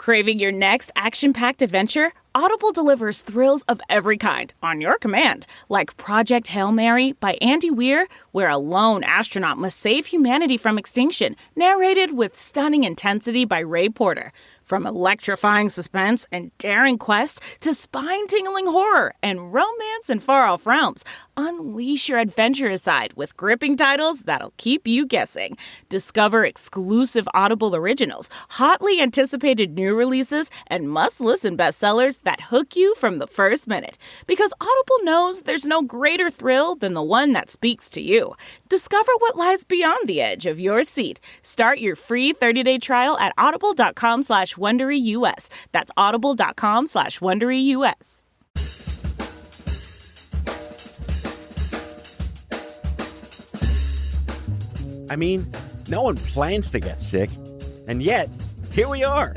Craving your next action-packed adventure? Audible delivers thrills of every kind on your command, like Project Hail Mary by Andy Weir, where a lone astronaut must save humanity from extinction, narrated with stunning intensity by Ray Porter. From electrifying suspense and daring quest to spine-tingling horror and romance in far-off realms, unleash your adventurous side with gripping titles that'll keep you guessing. Discover exclusive Audible originals, hotly anticipated new releases, and must-listen bestsellers that hook you from the first minute. Because Audible knows there's no greater thrill than the one that speaks to you. Discover what lies beyond the edge of your seat. Start your free 30-day trial at audible.com/WonderyUS. That's audible.com/WonderyUS. I mean, no one plans to get sick, and yet, here we are.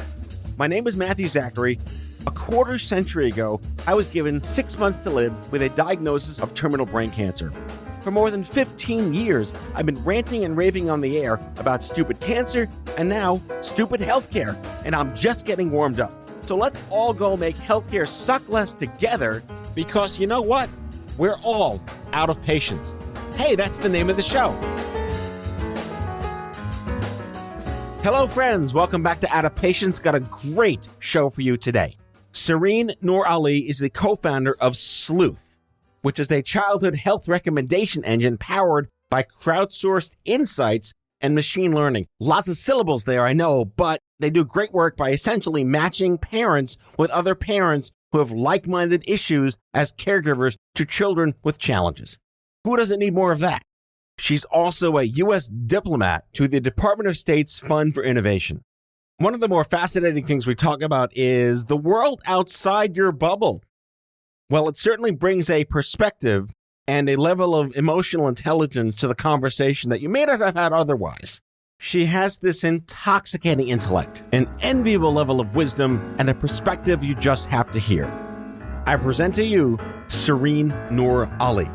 My name is Matthew Zachary. A quarter century ago, I was given 6 months to live with a diagnosis of terminal brain cancer. For more than 15 years, I've been ranting and raving on the air about stupid cancer and now stupid healthcare, and I'm just getting warmed up. So let's all go make healthcare suck less together, because you know what? We're all out of patience. Hey, that's the name of the show. Hello, friends. Welcome back to Out of Patience. Got a great show for you today. Sehreen Noor Ali is the co-founder of Sleuth, which is a childhood health recommendation engine powered by crowdsourced insights and machine learning. Lots of syllables there, I know, but they do great work by essentially matching parents with other parents who have like-minded issues as caregivers to children with challenges. Who doesn't need more of that? She's also a U.S. diplomat to the Department of State's Fund for Innovation. One of the more fascinating things we talk about is the world outside your bubble. Well, it certainly brings a perspective and a level of emotional intelligence to the conversation that you may not have had otherwise. She has this intoxicating intellect, an enviable level of wisdom, and a perspective you just have to hear. I present to you Sehreen Noor Ali.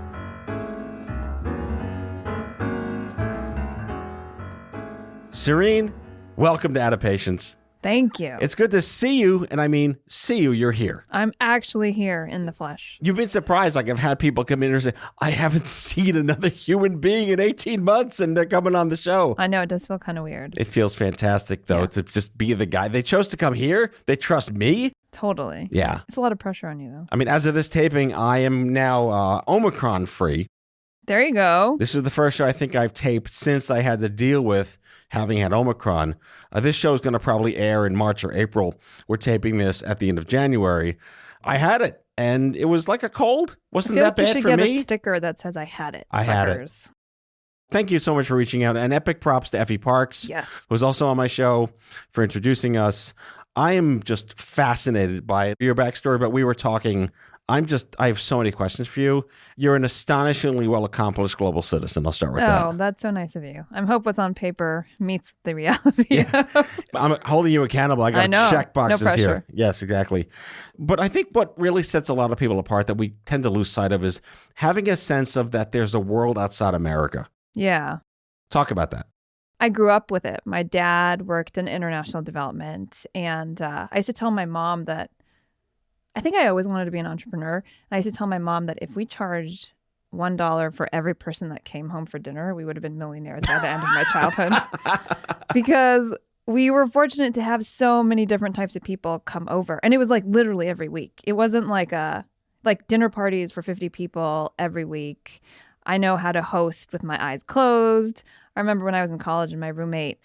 Sehreen, welcome to Out of Patience. Thank you. It's good to see you, and I mean, see you, you're here. I'm actually here in the flesh. You've been surprised, like I've had people come in and say, I haven't seen another human being in 18 months, and they're coming on the show. I know, it does feel kind of weird. It feels fantastic, though, to just be the guy. They chose to come here. They trust me. Totally. Yeah. It's a lot of pressure on you, though. I mean, as of this taping, I am now Omicron-free. There you go. This is the first show I think I've taped since I had to deal with having had Omicron. This show is going to probably air in March or April. We're taping this at the end of January. I had it, and it was like a cold. Wasn't that bad for me? You should get a sticker that says I had it. I had it. Thank you so much for reaching out. And epic props to Effie Parks, who's also on my show, for introducing us. I am just fascinated by your backstory, but we were talking... I have so many questions for you. You're an astonishingly well-accomplished global citizen. I'll start with that. Oh, that's so nice of you. I hope what's on paper meets the reality. Yeah. I'm holding you accountable. I got check boxes here. Yes, exactly. But I think what really sets a lot of people apart that we tend to lose sight of is having a sense of that there's a world outside America. Yeah. Talk about that. I grew up with it. My dad worked in international development, and I used to tell my mom that I think I always wanted to be an entrepreneur. And I used to tell my mom that if we charged $1 for every person that came home for dinner, we would have been millionaires by the end of my childhood. Because we were fortunate to have so many different types of people come over. And it was like literally every week. It wasn't like dinner parties for 50 people every week. I know how to host with my eyes closed. I remember when I was in college and my roommate,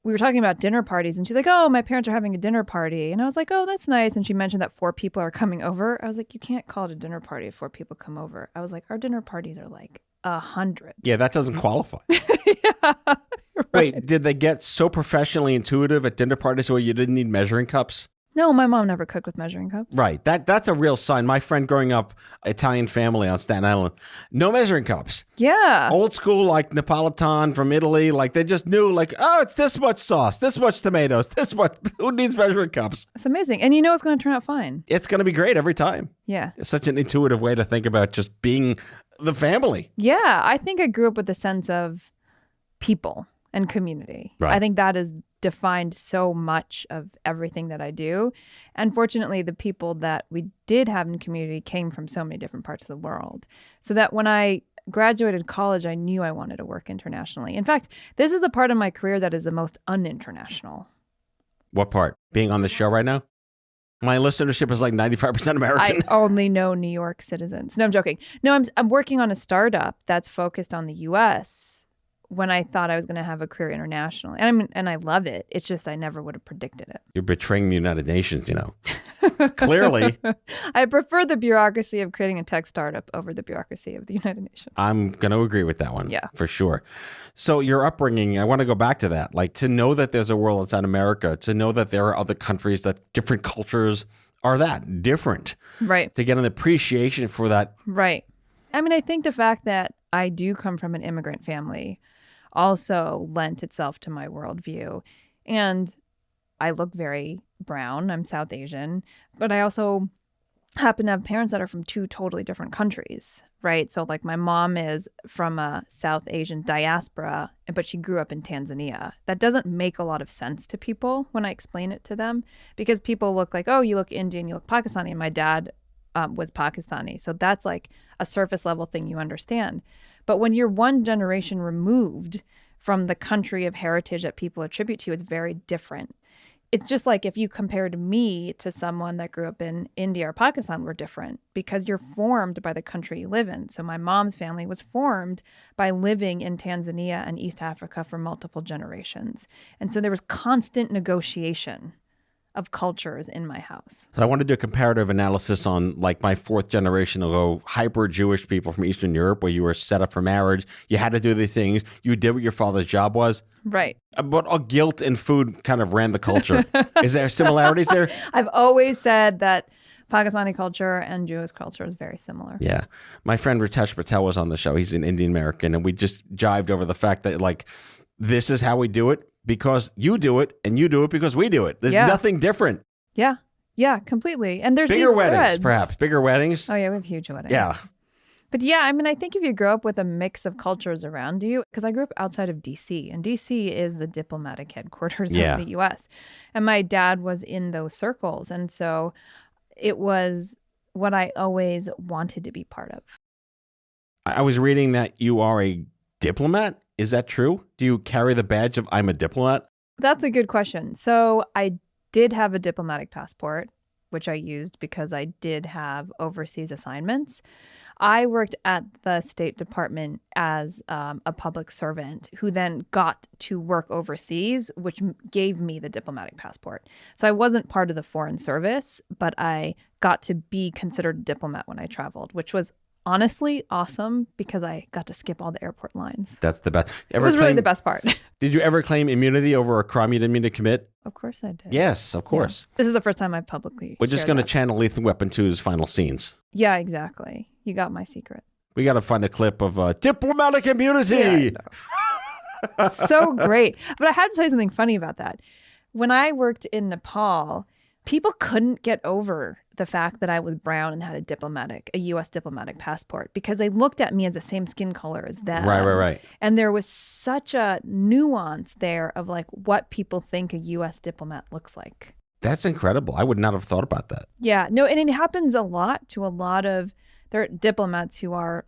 we were talking about dinner parties, and she's like, oh, my parents are having a dinner party. And I was like, oh, that's nice. And she mentioned that 4 people are coming over. I was like, you can't call it a dinner party if 4 people come over. I was like, our dinner parties are like 100. Yeah, that doesn't qualify. Yeah, right. Wait, did they get so professionally intuitive at dinner parties where you didn't need measuring cups? No, my mom never cooked with measuring cups. Right. That's a real sign. My friend growing up, Italian family on Staten Island, no measuring cups. Yeah. Old school, like Napolitan from Italy. Like they just knew, like, oh, it's this much sauce, this much tomatoes, this much. Who needs measuring cups? It's amazing. And you know it's going to turn out fine. It's going to be great every time. Yeah. It's such an intuitive way to think about just being the family. Yeah. I think I grew up with a sense of people and community. Right. I think that is defined so much of everything that I do. And fortunately, the people that we did have in community came from so many different parts of the world. So that when I graduated college, I knew I wanted to work internationally. In fact, this is the part of my career that is the most uninternational. What part? Being on the show right now? My listenership is like 95% American. I only know New York citizens. No, I'm joking. No, I'm working on a startup that's focused on the U.S. when I thought I was going to have a career internationally. And I love it. It's just I never would have predicted it. You're betraying the United Nations, you know. Clearly. I prefer the bureaucracy of creating a tech startup over the bureaucracy of the United Nations. I'm going to agree with that one. Yeah. For sure. So your upbringing, I want to go back to that. Like to know that there's a world outside America, to know that there are other countries that different cultures are that different. Right. To get an appreciation for that. Right. I mean, I think the fact that I do come from an immigrant family also lent itself to my worldview. And I look very brown. I'm South Asian, but I also happen to have parents that are from two totally different countries, right? So like my mom is from a South Asian diaspora, but she grew up in Tanzania. That doesn't make a lot of sense to people when I explain it to them because people look like, oh, you look Indian, you look Pakistani. And my dad was Pakistani. So that's like a surface level thing you understand. But when you're one generation removed from the country of heritage that people attribute to you, it's very different. It's just like if you compared me to someone that grew up in India or Pakistan, we're different because you're formed by the country you live in. So my mom's family was formed by living in Tanzania and East Africa for multiple generations. And so there was constant negotiation of cultures in my house. So I want to do a comparative analysis on like my fourth generation of hyper Jewish people from Eastern Europe where you were set up for marriage. You had to do these things. You did what your father's job was. Right. But guilt and food kind of ran the culture. Is there similarities there? I've always said that Pakistani culture and Jewish culture is very similar. Yeah. My friend Ritesh Patel was on the show. He's an Indian American. And we just jived over the fact that like, this is how we do it. Because you do it, and you do it because we do it. There's nothing different. Yeah. Yeah, completely. And there's bigger these weddings, threads. perhaps. Bigger weddings. Oh, yeah, we have huge weddings. Yeah. But yeah, I mean, I think if you grow up with a mix of cultures around you, because I grew up outside of D.C., and D.C. is the diplomatic headquarters of the U.S., and my dad was in those circles. And so it was what I always wanted to be part of. I was reading that you are a diplomat. Is that true? Do you carry the badge of I'm a diplomat? That's a good question. So I did have a diplomatic passport, which I used because I did have overseas assignments. I worked at the State Department as a public servant who then got to work overseas, which gave me the diplomatic passport. So I wasn't part of the Foreign Service, but I got to be considered a diplomat when I traveled, which was honestly awesome because I got to skip all the airport lines. That's the best. It was really the best part. Did you ever claim immunity over a crime you didn't mean to commit? Of course I did. Yes, of course. Yeah. This is the first time I publicly We're just going to that. channel Lethal Weapon 2's final scenes. Yeah, exactly. You got my secret. We got to find a clip of diplomatic immunity. Yeah, so great. But I had to tell you something funny about that. When I worked in Nepal, people couldn't get over the fact that I was brown and had a U.S. diplomatic passport because they looked at me as the same skin color as them. Right. And there was such a nuance there of like what people think a U.S. diplomat looks like. That's incredible. I would not have thought about that. Yeah, no, and it happens a lot to a lot of there are diplomats who are,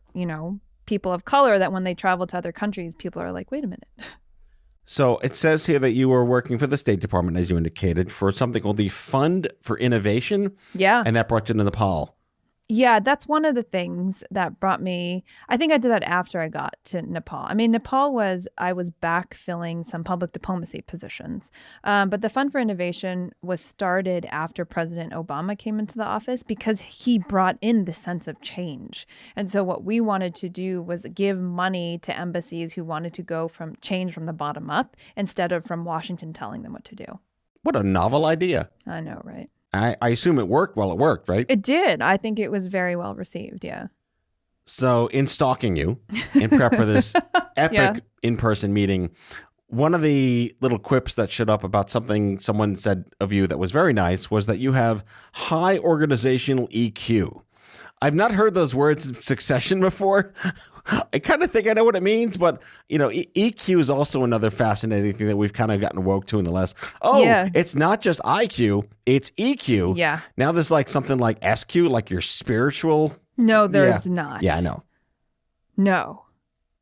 people of color that when they travel to other countries, people are like, wait a minute. So it says here that you were working for the State Department, as you indicated, for something called the Fund for Innovation. Yeah. And that brought you to Nepal. Yeah, that's one of the things that brought me. I think I did that after I got to Nepal. I mean, I was backfilling some public diplomacy positions. But the Fund for Innovation was started after President Obama came into the office because he brought in the sense of change. And so what we wanted to do was give money to embassies who wanted to go from change from the bottom up instead of from Washington telling them what to do. What a novel idea. I know, right? I assume it worked. Well, it worked, right? It did. I think it was very well received, yeah. So in stalking you, in prep for this epic in-person meeting, one of the little quips that showed up about something someone said of you that was very nice was that you have high organizational EQ. I've not heard those words in succession before. I kind of think I know what it means, but EQ is also another fascinating thing that we've kind of gotten woke to in the last. It's not just IQ, it's EQ. Yeah. Now there's like something like SQ, like your spiritual. No, there's not. Yeah, I know. No.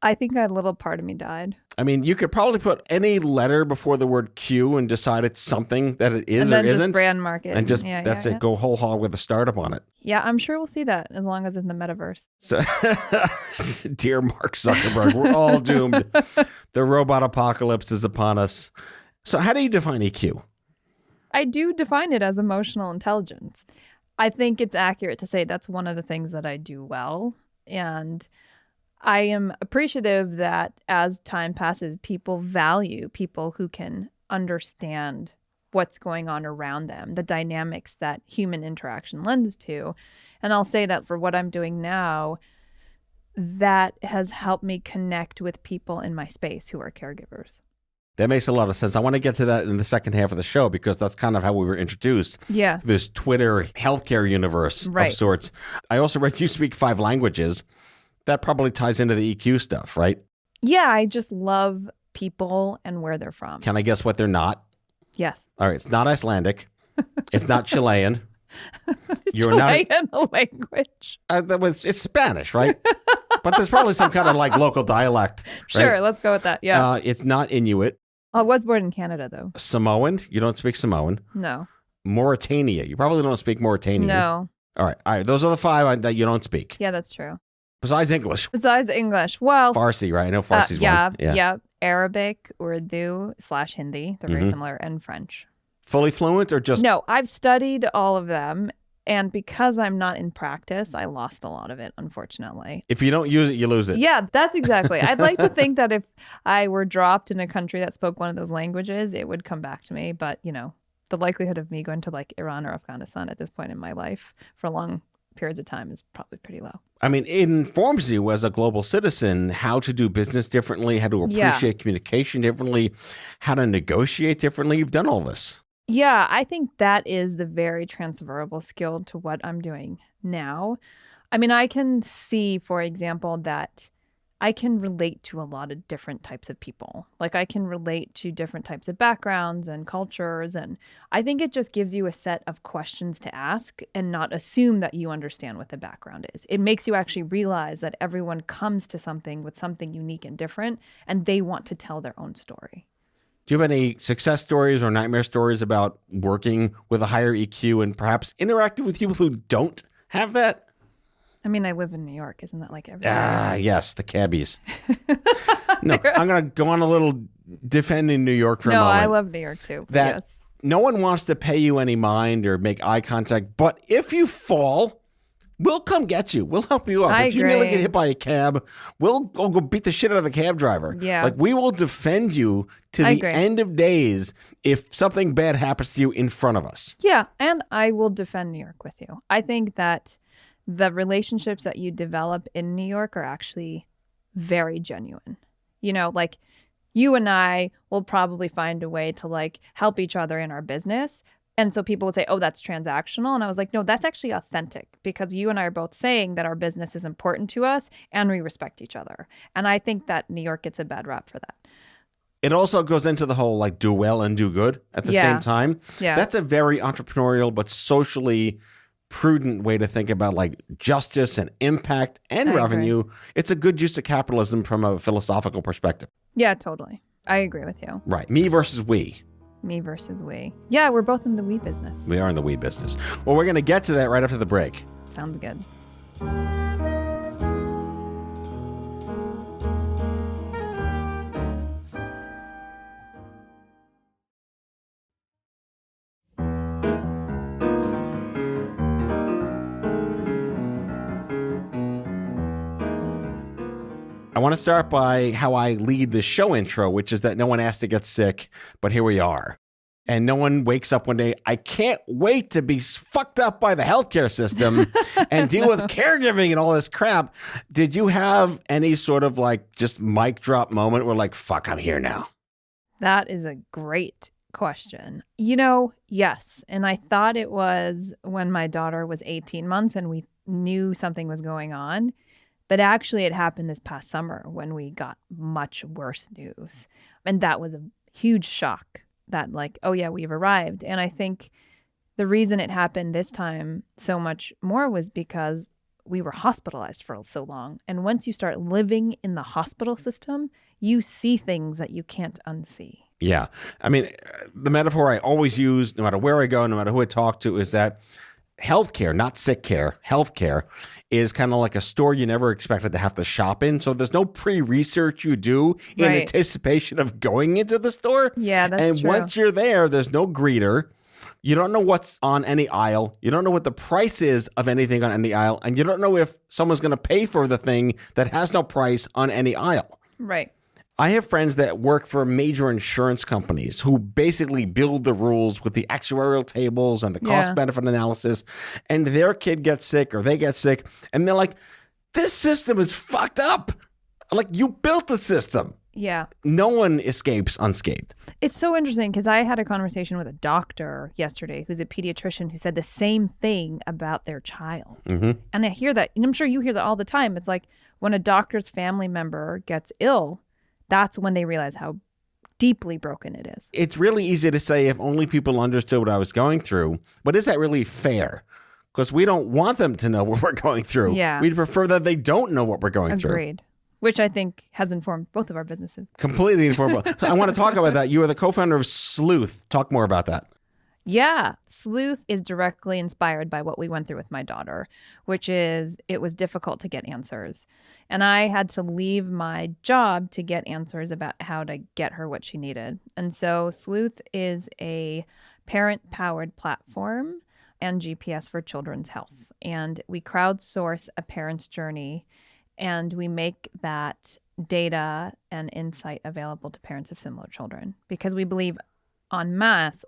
I think a little part of me died. I mean, you could probably put any letter before the word Q and decide it's something that it is and then or isn't. Just brand market. And just that's it. Go whole hog with a startup on it. Yeah, I'm sure we'll see that as long as it's in the metaverse. So, dear Mark Zuckerberg, we're all doomed. The robot apocalypse is upon us. So how do you define EQ? I do define it as emotional intelligence. I think it's accurate to say that's one of the things that I do well. And I am appreciative that as time passes, people value people who can understand what's going on around them, the dynamics that human interaction lends to. And I'll say that for what I'm doing now, that has helped me connect with people in my space who are caregivers. That makes a lot of sense. I want to get to that in the second half of the show because that's kind of how we were introduced. Yeah. This Twitter healthcare universe of sorts. I also read you speak 5 languages. That probably ties into the EQ stuff, right? Yeah, I just love people and where they're from. Can I guess what they're not? Yes. All right. It's not Icelandic. It's not Chilean. You're Chilean not a language. It's Spanish, right? But there's probably some kind of like local dialect. Sure, right? Let's go with that. Yeah. It's not Inuit. I was born in Canada, though. Samoan. You don't speak Samoan. No. Mauritania. You probably don't speak Mauritanian. No. All right. Those are the 5 that you don't speak. Yeah, that's true. Besides English. Well. Farsi, right? I know Farsi's one. Yeah. Arabic, Urdu/Hindi. They're very similar. And French. Fully fluent or just? No, I've studied all of them. And because I'm not in practice, I lost a lot of it, unfortunately. If you don't use it, you lose it. Yeah, that's exactly. I'd like to think that if I were dropped in a country that spoke one of those languages, it would come back to me. But, the likelihood of me going to like Iran or Afghanistan at this point in my life for long periods of time is probably pretty low. I mean, it informs you as a global citizen how to do business differently, how to appreciate communication differently, how to negotiate differently. You've done all this. Yeah, I think that is the very transferable skill to what I'm doing now. I mean, I can see, for example, that I can relate to a lot of different types of people. Like I can relate to different types of backgrounds and cultures. And I think it just gives you a set of questions to ask and not assume that you understand what the background is. It makes you actually realize that everyone comes to something with something unique and different, and they want to tell their own story. Do you have any success stories or nightmare stories about working with a higher EQ and perhaps interacting with people who don't have that? I mean, I live in New York. Isn't that like everywhere? Yes, the cabbies. No, I'm going to go on a little defending New York for a moment. No, I love New York too. That no one wants to pay you any mind or make eye contact, but if you fall, we'll come get you. We'll help you up. If you nearly get hit by a cab, we'll go beat the shit out of the cab driver. Yeah. Like we will defend you to the end of days if something bad happens to you in front of us. Yeah, and I will defend New York with you. I think that the relationships that you develop in New York are actually very genuine. Like you and I will probably find a way to like help each other in our business. And so people would say, oh, that's transactional. And I was like, no, that's actually authentic because you and I are both saying that our business is important to us and we respect each other. And I think that New York gets a bad rap for that. It also goes into the whole like do well and do good at the same time. Yeah. That's a very entrepreneurial but socially prudent way to think about like justice and impact and revenue. Agree. It's a good use of capitalism from a philosophical perspective. Yeah, totally. I agree with you. Right. Me versus we. Me versus we. Yeah, we're both in the we business. We are in the we business. Well, we're going to get to that right after the break. Sounds good. I want to start by how I lead the show intro, which is that no one asked to get sick, but here we are. And no one wakes up one day, I can't wait to be fucked up by the healthcare system and deal with caregiving and all this crap. Did you have any sort of like just mic drop moment where like, fuck, I'm here now? That is a great question. Yes. And I thought it was when my daughter was 18 months and we knew something was going on. But actually, it happened this past summer when we got much worse news. And that was a huge shock that oh yeah, we've arrived. And I think the reason it happened this time so much more was because we were hospitalized for so long. And once you start living in the hospital system, you see things that you can't unsee. Yeah. I mean, the metaphor I always use, no matter where I go, no matter who I talk to, is that healthcare, not sick care, healthcare is kind of like a store you never expected to have to shop in. So there's no pre-research you do in anticipation of going into the store. Yeah, that's and true. Once you're there, there's no greeter. You don't know what's on any aisle. You don't know what the price is of anything on any aisle. And you don't know if someone's going to pay for the thing that has no price on any aisle. Right. I have friends that work for major insurance companies who basically build the rules with the actuarial tables and the cost-benefit analysis, and their kid gets sick or they get sick, and they're like, this system is fucked up. Like, you built the system. Yeah. No one escapes unscathed. It's so interesting because I had a conversation with a doctor yesterday who's a pediatrician who said the same thing about their child. Mm-hmm. And I hear that, and I'm sure you hear that all the time. It's like when a doctor's family member gets ill, that's when they realize how deeply broken it is. It's really easy to say if only people understood what I was going through, but is that really fair? Because we don't want them to know what we're going through. Yeah. We'd prefer that they don't know what we're going through. Agreed. Which I think has informed both of our businesses. Completely informed. I want to talk about that. You are the co-founder of Sleuth. Talk more about that. Yeah. Sleuth is directly inspired by what we went through with my daughter, which is it was difficult to get answers. And I had to leave my job to get answers about how to get her what she needed. And so Sleuth is a parent-powered platform and GPS for children's health. And we crowdsource a parent's journey, and we make that data and insight available to parents of similar children because we believe en masse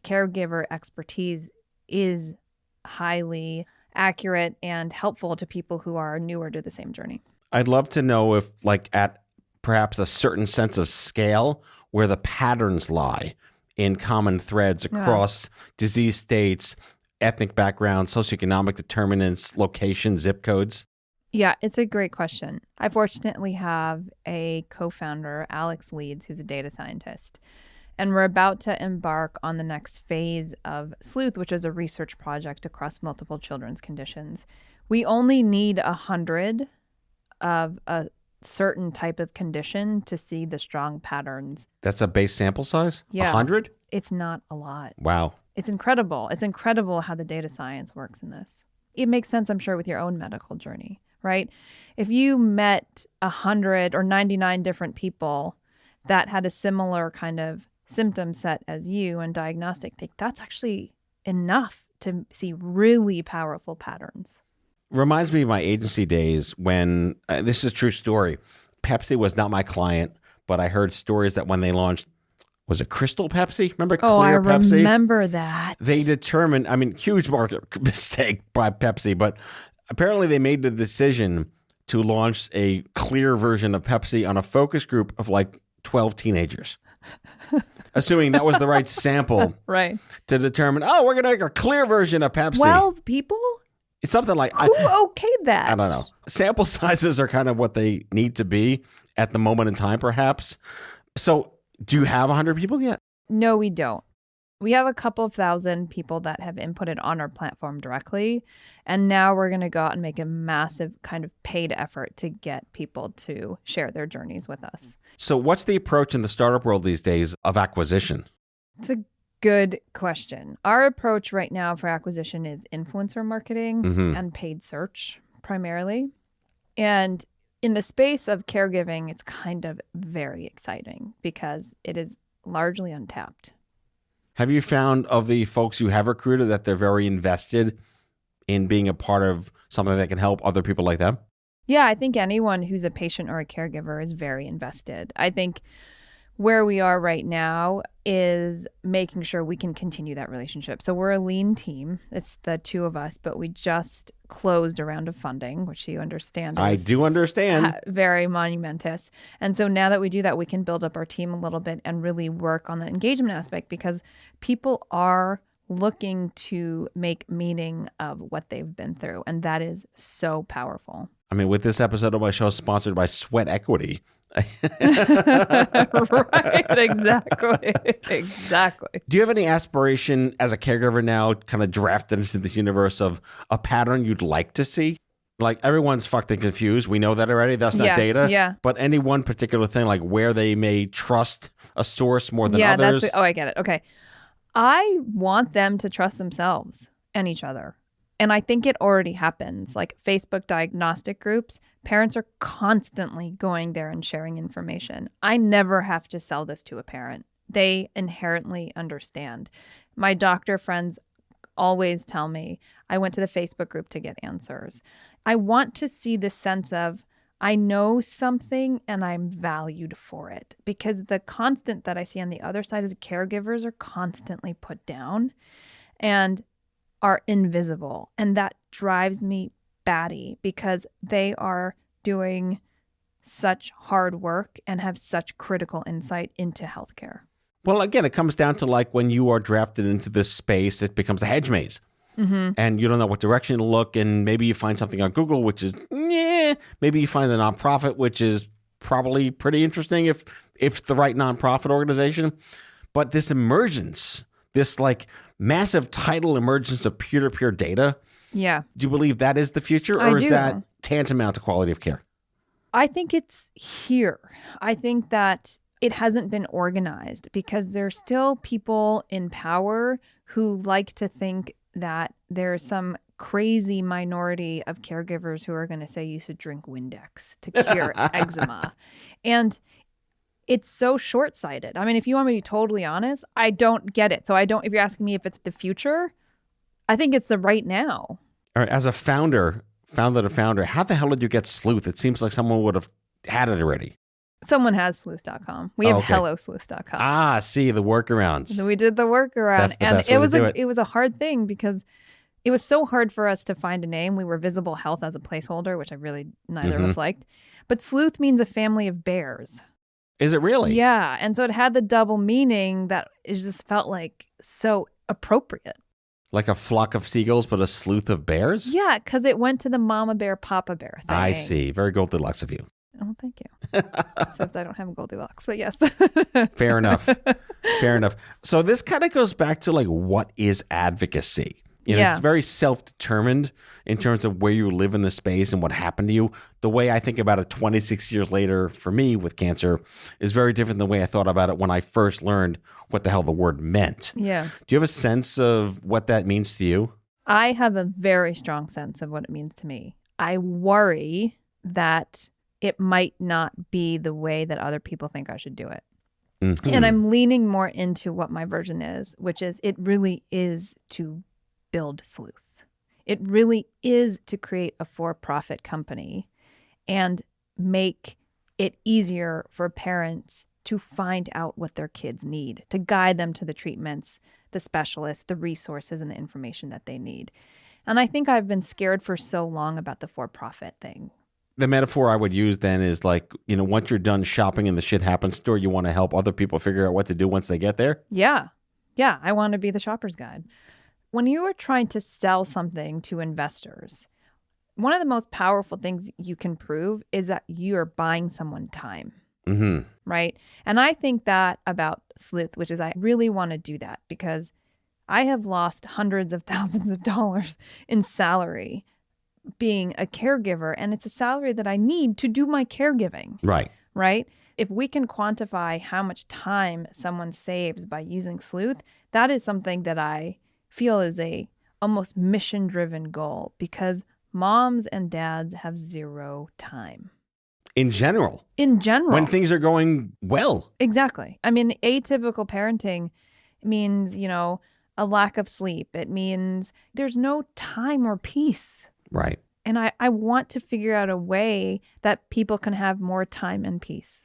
caregiver expertise is highly accurate and helpful to people who are newer to the same journey. I'd love to know if, like, at perhaps a certain sense of scale, where the patterns lie in common threads across disease states, ethnic backgrounds, socioeconomic determinants, locations, zip codes. Yeah, it's a great question. I fortunately have a co-founder, Alex Leeds, who's a data scientist. And we're about to embark on the next phase of Sleuth, which is a research project across multiple children's conditions. We only need 100 of a certain type of condition to see the strong patterns. That's a base sample size? Yeah. 100? It's not a lot. Wow. It's incredible. It's incredible how the data science works in this. It makes sense, I'm sure, with your own medical journey, right? If you met 100 or 99 different people that had a similar kind of symptom set as you and diagnostic, that's actually enough to see really powerful patterns. Reminds me of my agency days when, this is a true story, Pepsi was not my client, but I heard stories that when they launched, was it Crystal Pepsi? Remember Clear Pepsi? I remember that. They determined, huge market mistake by Pepsi, but apparently they made the decision to launch a clear version of Pepsi on a focus group of like 12 teenagers. Assuming that was the right sample right. to determine, we're going to make a clear version of Pepsi. 12 people? It's something like... Who okayed that? I don't know. Sample sizes are kind of what they need to be at the moment in time, perhaps. So do you have 100 people yet? No, we don't. We have a couple of thousand people that have inputted on our platform directly. And now we're going to go out and make a massive kind of paid effort to get people to share their journeys with us. So what's the approach in the startup world these days of acquisition? It's a good question. Our approach right now for acquisition is influencer marketing and paid search primarily. And in the space of caregiving, it's kind of very exciting because it is largely untapped. Have you found of the folks you have recruited that they're very invested in being a part of something that can help other people like them? Yeah, I think anyone who's a patient or a caregiver is very invested. I think where we are right now is making sure we can continue that relationship. So we're a lean team. It's the two of us, but we just closed a round of funding, which you understand. I do understand. Very monumentous. And so now that we do that, we can build up our team a little bit and really work on the engagement aspect, because people are looking to make meaning of what they've been through. And that is so powerful. I mean, with this episode of my show sponsored by Sweat Equity. Right, exactly. Do you have any aspiration as a caregiver now, kind of drafted into this universe of a pattern you'd like to see? Like, everyone's fucked and confused. We know that already. That's not data. Yeah. But any one particular thing, like where they may trust a source more than others? I get it. Okay. I want them to trust themselves and each other. And I think it already happens. Like Facebook diagnostic groups, parents are constantly going there and sharing information. I never have to sell this to a parent. They inherently understand. My doctor friends always tell me, I went to the Facebook group to get answers. I want to see the sense of, I know something and I'm valued for it, because the constant that I see on the other side is caregivers are constantly put down and are invisible. And that drives me batty, because they are doing such hard work and have such critical insight into healthcare. Well, again, it comes down to like when you are drafted into this space, it becomes a hedge maze. Mm-hmm. And you don't know what direction to look, and maybe you find something on Google, which is, maybe you find a nonprofit, which is probably pretty interesting if the right nonprofit organization. But this emergence, this like massive tidal emergence of peer-to-peer data, do you believe that is the future, or is that tantamount to quality of care? I think it's here. I think that it hasn't been organized, because there's still people in power who like to think that there's some crazy minority of caregivers who are going to say you should drink Windex to cure eczema. And it's so short-sighted. I mean, if you want me to be totally honest, I don't get it. So if you're asking me if it's the future, I think it's the right now. All right, as a founder, how the hell did you get Sleuth? It seems like someone would have had it already. Someone has sleuth.com. We have hellosleuth.com. Ah, see, the workarounds. So we did the workaround. That's the and best way to do it. It was a hard thing, because it was so hard for us to find a name. We were Visible Health as a placeholder, which neither of us liked. But Sleuth means a family of bears. Is it really? Yeah. And so it had the double meaning that it just felt like so appropriate. Like a flock of seagulls, but a sleuth of bears? Yeah, because it went to the mama bear, papa bear thing. I see. Very Goldilocks of you. Oh, thank you. Except I don't have a Goldilocks, but yes. Fair enough. Fair enough. So this kind of goes back to like, what is advocacy? It's very self-determined in terms of where you live in the space and what happened to you. The way I think about it 26 years later for me with cancer is very different than the way I thought about it when I first learned what the hell the word meant. Yeah. Do you have a sense of what that means to you? I have a very strong sense of what it means to me. I worry that it might not be the way that other people think I should do it. Mm-hmm. And I'm leaning more into what my version is, which is it really is to build Sleuth. It really is to create a for-profit company and make it easier for parents to find out what their kids need, to guide them to the treatments, the specialists, the resources, and the information that they need. And I think I've been scared for so long about the for-profit thing. The metaphor I would use then is like, once you're done shopping in the shit happens store, you want to help other people figure out what to do once they get there? Yeah. Yeah. I want to be the shopper's guide. When you are trying to sell something to investors, one of the most powerful things you can prove is that you are buying someone time. Mm-hmm. Right? And I think that about Sleuth, which is I really want to do that, because I have lost hundreds of thousands of dollars in salary being a caregiver, and it's a salary that I need to do my caregiving. Right. Right? If we can quantify how much time someone saves by using Sleuth, that is something that I feel is a almost mission-driven goal, because moms and dads have zero time. In general. When things are going well. Exactly. I mean, atypical parenting means, a lack of sleep. It means there's no time or peace. Right. And I want to figure out a way that people can have more time and peace.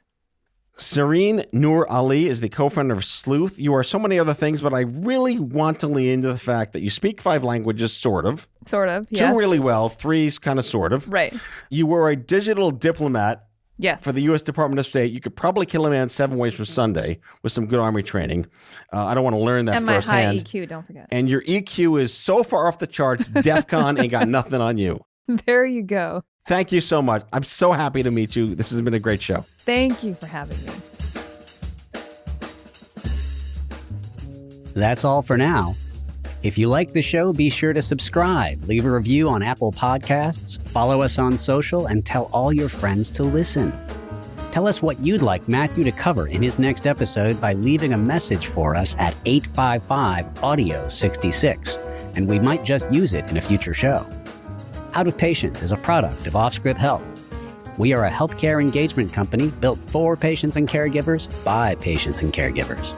Sehreen Noor Ali is the co-founder of Sleuth. You are so many other things, but I really want to lean into the fact that you speak 5 languages, sort of. Sort of, yes. 2 really well, 3's kind of sort of. Right. You were a digital diplomat Yes. for the U.S. Department of State. You could probably kill a man 7 ways from Sunday with some good Army training. I don't want to learn that and my firsthand. high EQ, don't forget. And your EQ is so far off the charts, DEFCON ain't got nothing on you. There you go. Thank you so much. I'm so happy to meet you. This has been a great show. Thank you for having me. That's all for now. If you like the show, be sure to subscribe, leave a review on Apple Podcasts, follow us on social, and tell all your friends to listen. Tell us what you'd like Matthew to cover in his next episode by leaving a message for us at 855-AUDIO-66, and we might just use it in a future show. Out of Patients is a product of Offscript Health. We are a healthcare engagement company built for patients and caregivers by patients and caregivers.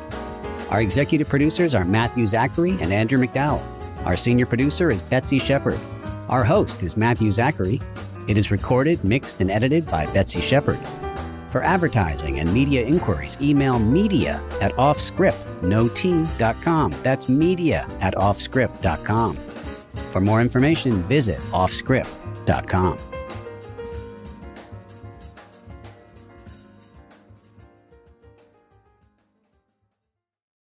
Our executive producers are Matthew Zachary and Andrew McDowell. Our senior producer is Betsy Shepard. Our host is Matthew Zachary. It is recorded, mixed, and edited by Betsy Shepard. For advertising and media inquiries, email media@offscript.com. That's media@offscript.com. For more information, visit offscript.com.